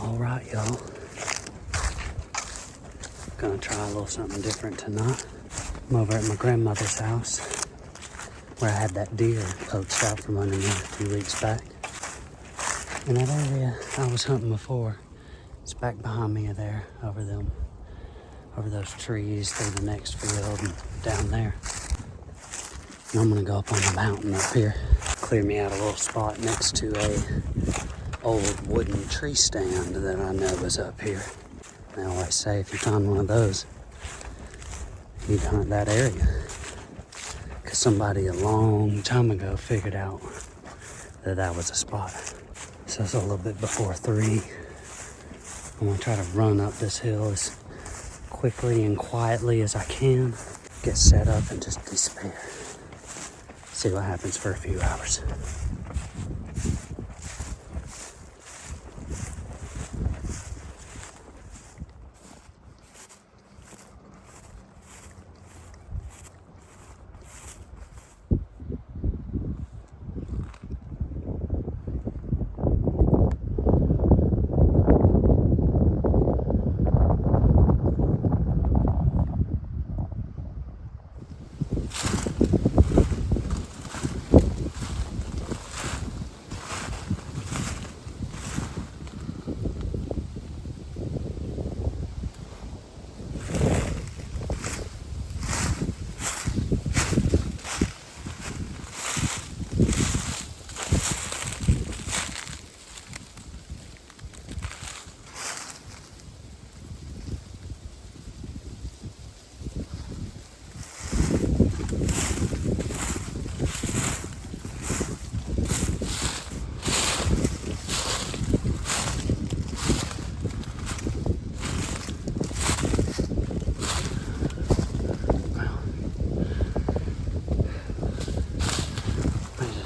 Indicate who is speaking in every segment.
Speaker 1: Alright, y'all. Gonna try a little something different tonight. I'm over at my grandmother's house where I had that deer poached out from under me a few weeks back. In that area I was hunting before. It's back behind me there, over those trees, through the next field and down there. And I'm gonna go up on the mountain up here. Clear me out a little spot next to a old wooden tree stand that I know was up here. They always say if you find one of those, you need to hunt that area. Because somebody a long time ago figured out that that was a spot. So it's a little bit before 3. I'm gonna try to run up this hill as quickly and quietly as I can. Get set up and just despair. See what happens for a few hours.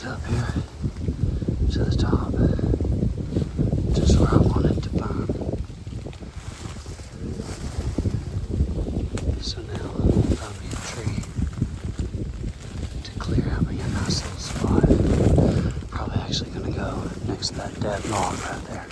Speaker 1: Up here to the top, just where I wanted to find. So now I'm gonna find me a tree to clear out me a nice little spot. Probably actually gonna go next to that dead log right there.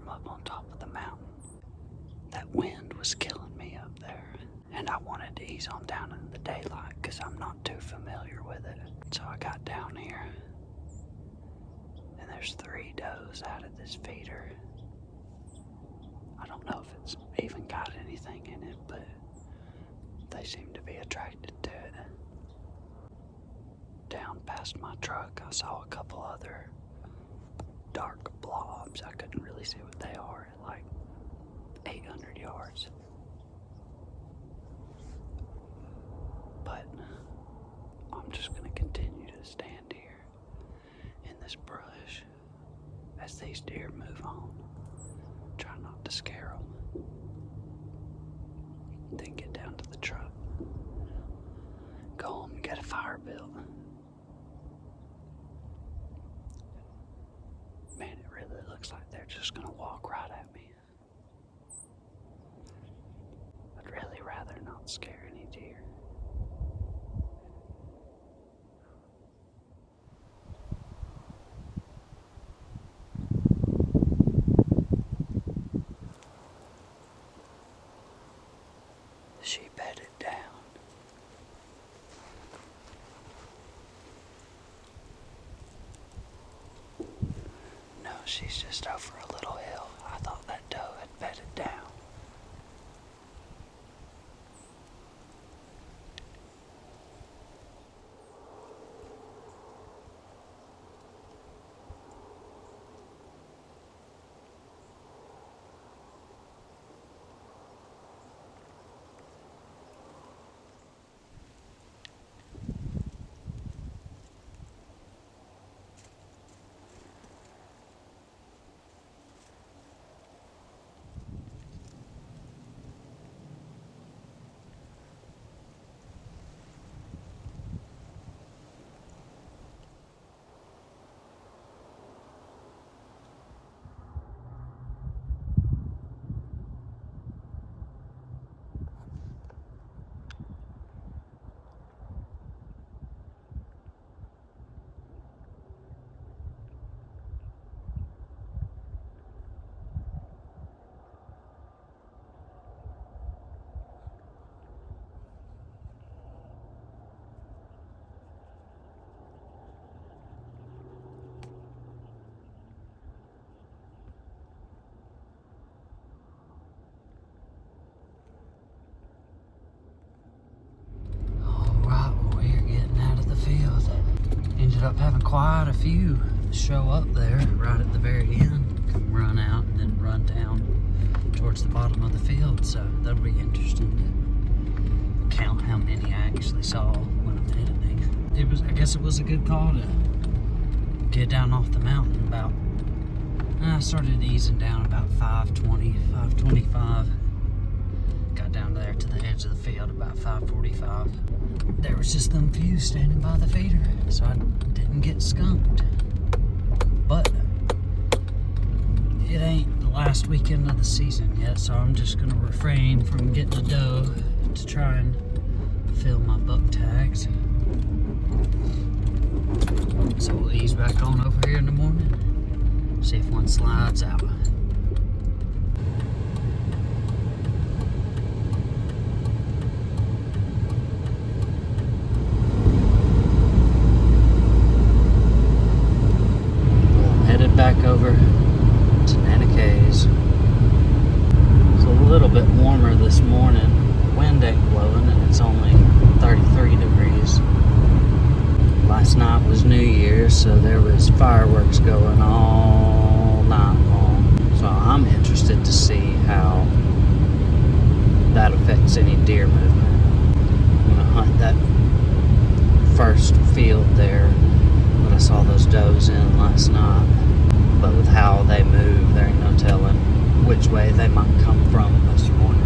Speaker 1: Up on top of the mountain. That wind was killing me up there. and I wanted to ease on down in the daylight because I'm not too familiar with it. So I got down here, and there's 3 does out of this feeder. I don't know if it's even got anything in it, but they seem to be attracted to it. Down past my truck, I saw a couple other dark blobs. I couldn't really see what they are at like 800 yards. But I'm just going to continue to stand here in this brush as these deer move on. Try not to scare them. Then get down to the truck. Go home and get a fire built. Man, it really looks like they're just going to walk right at me. I'd really rather not scare any deer. She bedded down. No, she's just over a little hill. I thought that doe had bedded down. Ended up having quite a few show up there right at the very end, come run out and then run down towards the bottom of the field. So that'll be interesting to count how many I actually saw when I'm editing. I guess it was a good call to get down off the mountain about, I started easing down about 5:20, 5:25. Got down there to the edge of the field about 5:45. There was just them few standing by the feeder, so I didn't get skunked. But it ain't the last weekend of the season yet, so I'm just gonna refrain from getting a doe to try and fill my buck tags. So we'll ease back on over here in the morning, see if one slides out. Back over to Nana K's. It's a little bit warmer this morning. Wind ain't blowing and it's only 33 degrees. Last night was New Year's, so there was fireworks going all night long. So I'm interested to see how that affects any deer movement. I'm gonna hunt that first field there that I saw those does in last night. But with how they move, there ain't no telling which way they might come from this morning,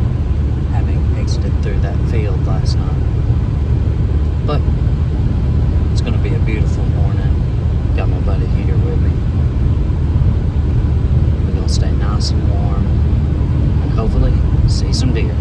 Speaker 1: having exited through that field last night. But it's going to be a beautiful morning. Got my buddy here with me. We're going to stay nice and warm and hopefully see some deer.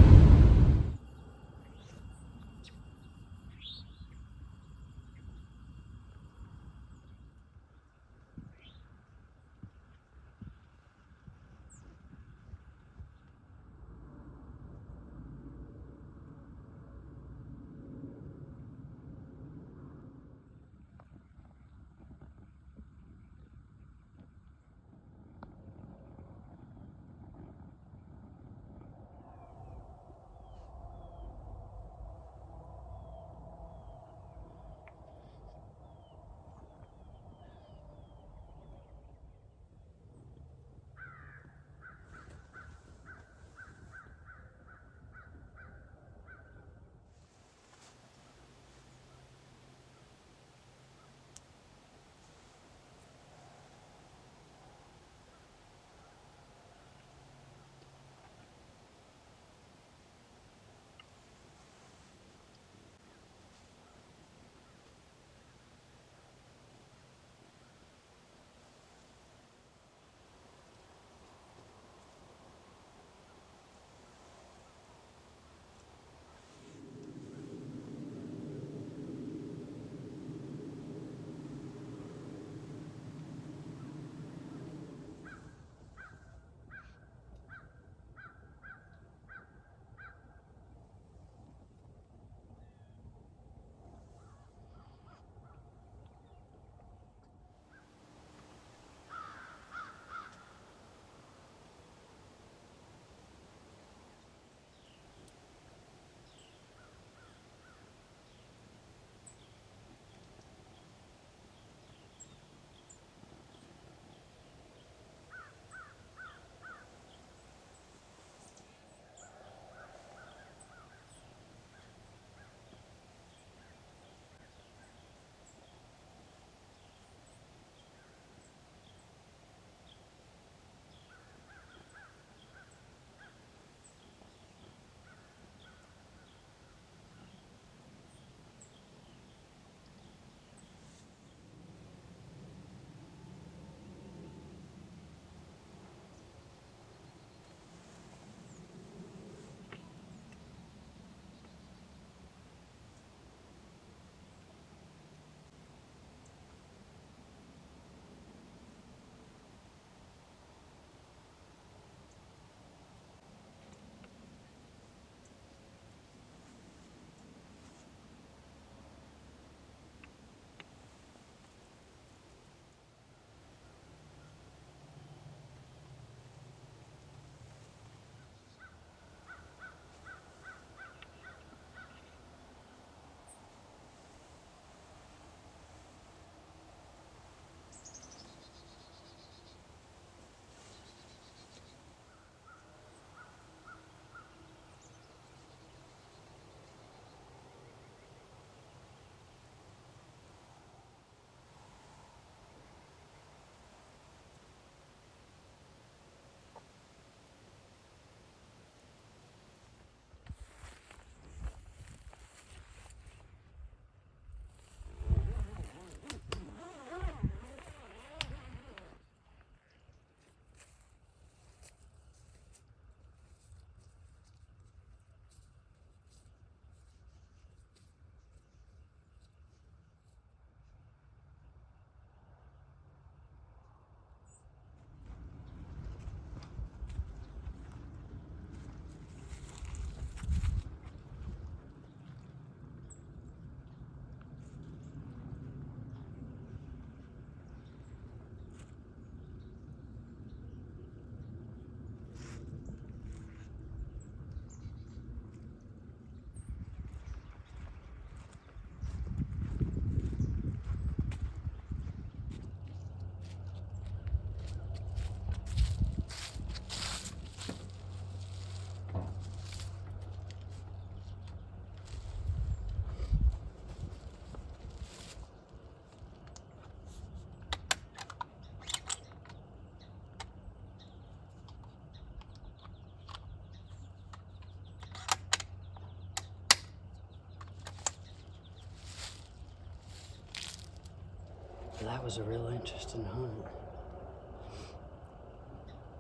Speaker 1: That was a real interesting hunt.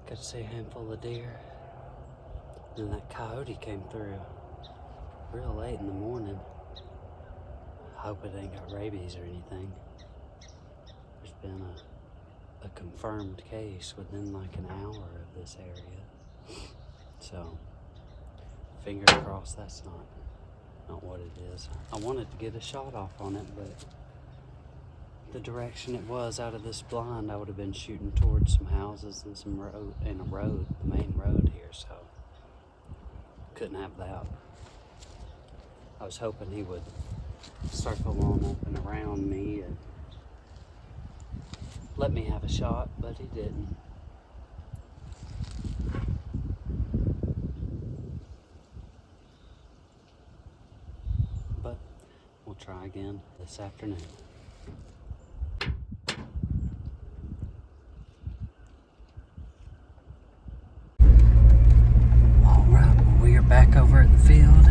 Speaker 1: Got to see a handful of deer. Then that coyote came through real late in the morning. I hope it ain't got rabies or anything. There's been a confirmed case within like an hour of this area. So, fingers crossed that's not what it is. I wanted to get a shot off on it, but the direction it was out of this blind, I would have been shooting towards some houses and some road, and a road, the main road here, so couldn't have that. I was hoping he would circle on up and around me and let me have a shot, but he didn't. But we'll try again this afternoon. All right, well, we are back over at the field.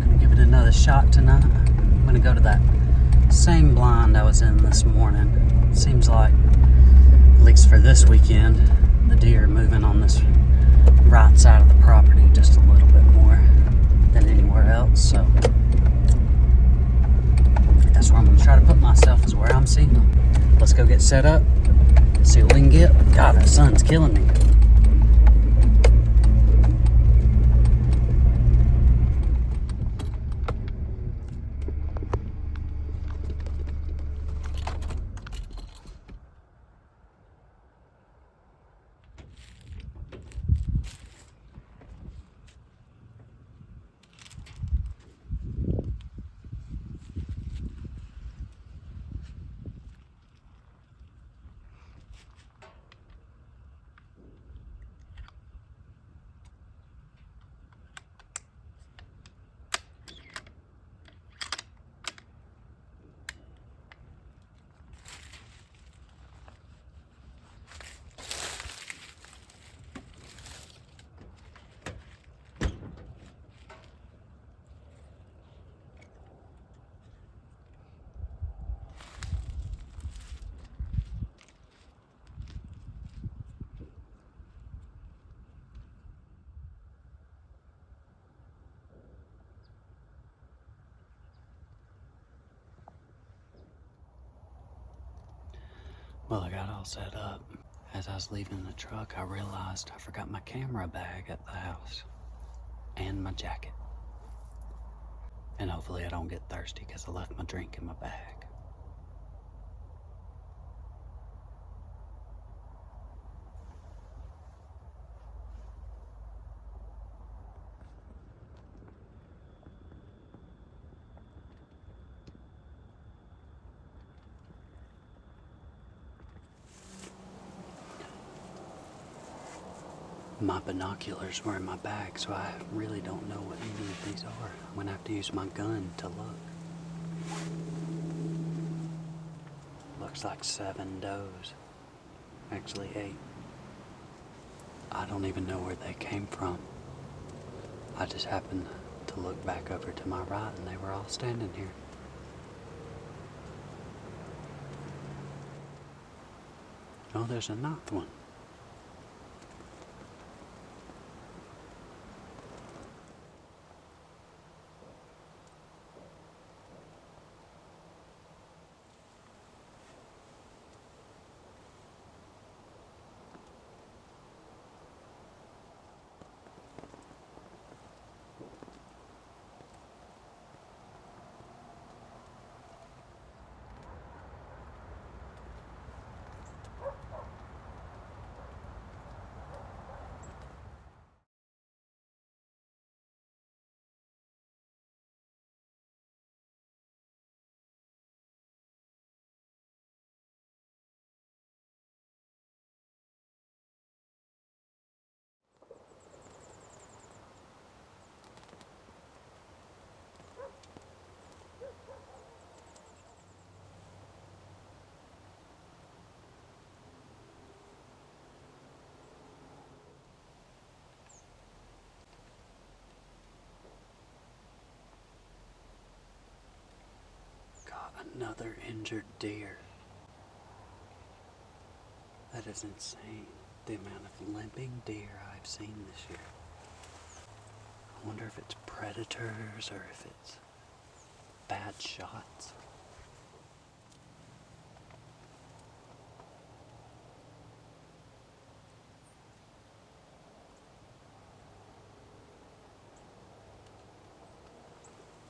Speaker 1: Gonna give it another shot tonight. I'm gonna go to that same blind I was in this morning. Seems like, at least for this weekend, the deer are moving on this right side of the property just a little bit more than anywhere else, so that's where I'm gonna try to put myself, is where I'm seeing them. Let's go get set up, see what we can get. God, that sun's killing me. Well, I got all set up. As I was leaving the truck, I realized I forgot my camera bag at the house and my jacket. And hopefully I don't get thirsty because I left my drink in my bag. My binoculars were in my bag, so I really don't know what any of these are. I'm gonna have to use my gun to look. Looks like 7 does. Actually 8. I don't even know where they came from. I just happened to look back over to my right and they were all standing here. Oh, there's a 9th one. Got another injured deer. That is insane, the amount of limping deer I've seen this year. I wonder if it's predators or if it's bad shots.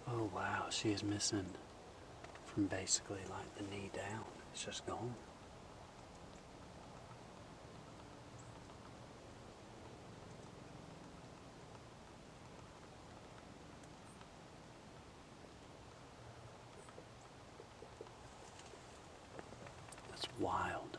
Speaker 1: Oh wow, she is missing from basically like the knee down. It's just gone. That's wild.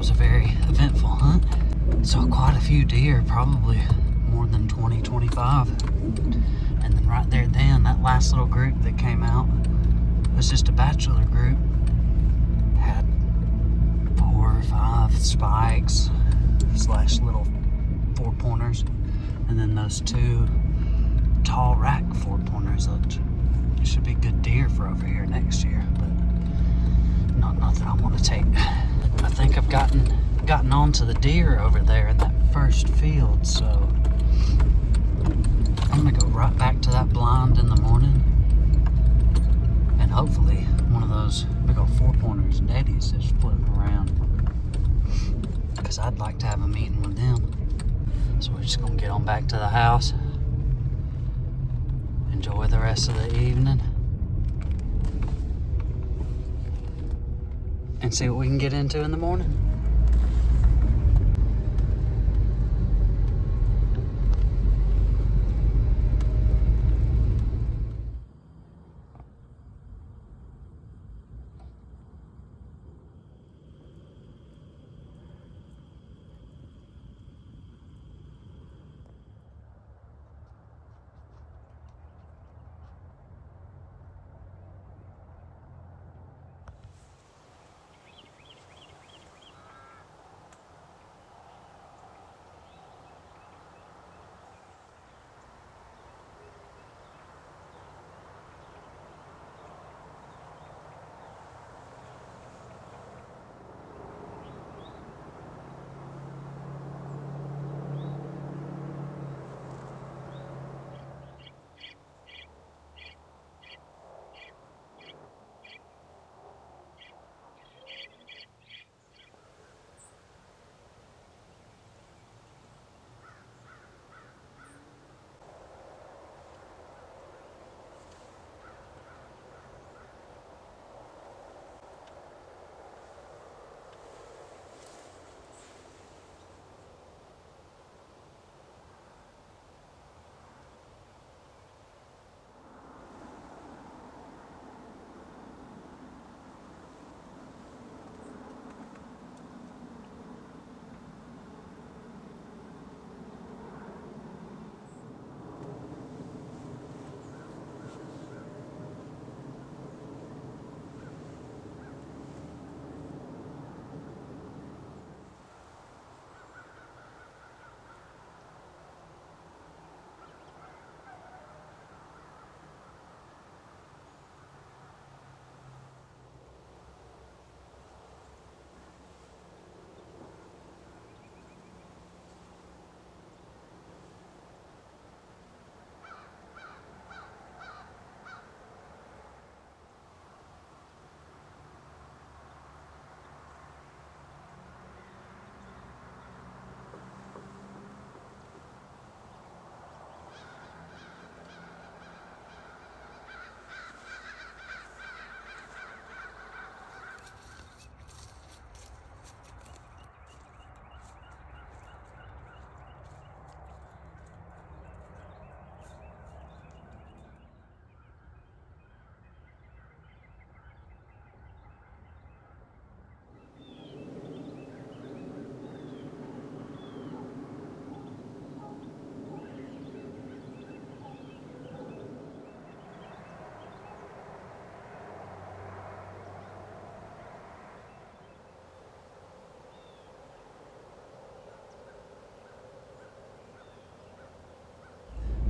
Speaker 1: was a very eventful hunt. Saw quite a few deer, probably more than 20, 25. And then right there then, that last little group that came out was just a bachelor group. Had 4 or 5 spikes / little 4-pointers. And then those 2 tall rack 4-pointers looked, it should be good deer for over here next year, but not that I want to take. I think I've gotten onto the deer over there in that first field, so I'm gonna go right back to that blind in the morning, and hopefully one of those big old 4-pointers daddies is floating around, because I'd like to have a meeting with them. So we're just gonna get on back to the house, enjoy the rest of the evening, and see what we can get into in the morning.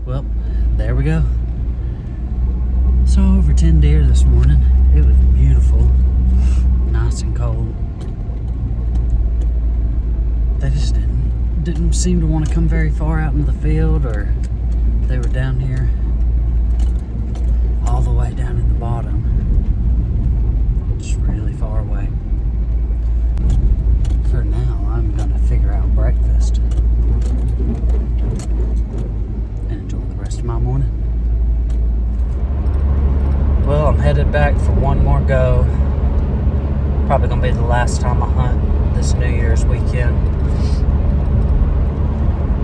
Speaker 1: Well, there we go. Saw over 10 deer this morning. It was beautiful, nice and cold. They just didn't seem to want to come very far out in the field, or they were down here all the way down in the bottom, just really far away. For now, I'm gonna figure out breakfast and enjoy the rest of my morning. Well, I'm headed back for one more go. Probably gonna be the last time I hunt this New Year's weekend.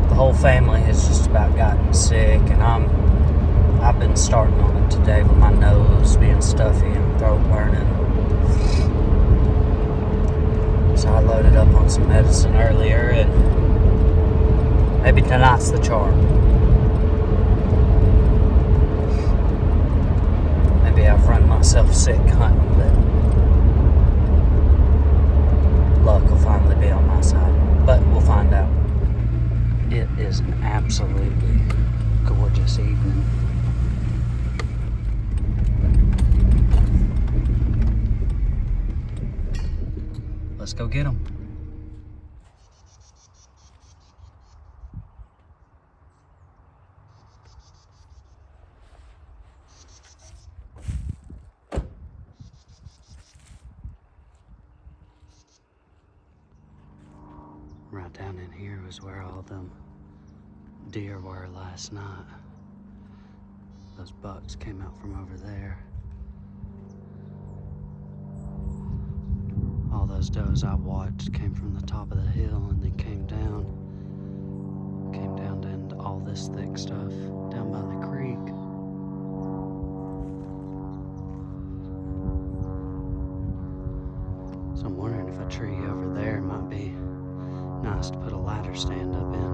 Speaker 1: The whole family has just about gotten sick, and I've been starting on it today with my nose being stuffy and throat burning. So So I loaded up on some medicine earlier, and maybe tonight's the charm. Maybe I've run myself sick hunting, but luck will finally be on my side. But we'll find out. It is an absolutely gorgeous evening. Let's go get them. Right down in here was where all them deer were last night. Those bucks came out from over there. All those does I watched came from the top of the hill and then came down into all this thick stuff down by the creek. So I'm wondering if a tree over there might be nice to put a ladder stand up in.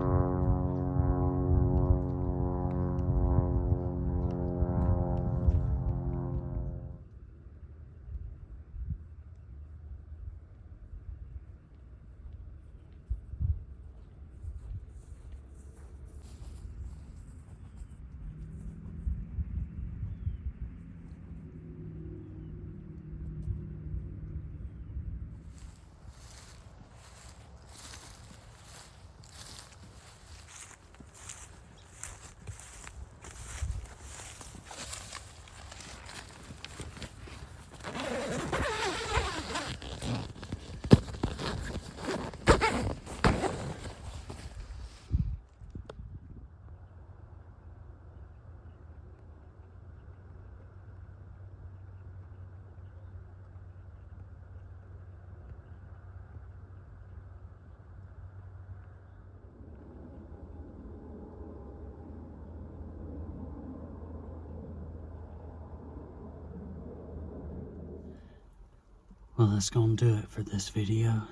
Speaker 1: Well, that's gonna do it for this video.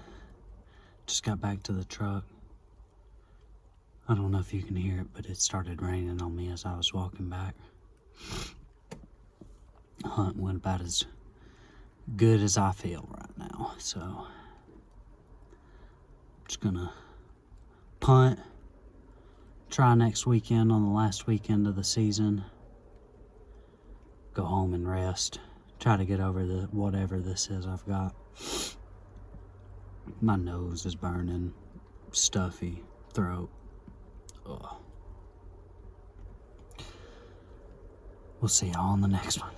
Speaker 1: Just got back to the truck. I don't know if you can hear it, but it started raining on me as I was walking back. Hunt went about as good as I feel right now, so I'm just gonna punt, try next weekend on the last weekend of the season, go home and rest, try to get over the whatever this is I've got. My nose is burning, stuffy, throat. Ugh. We'll see y'all on the next one.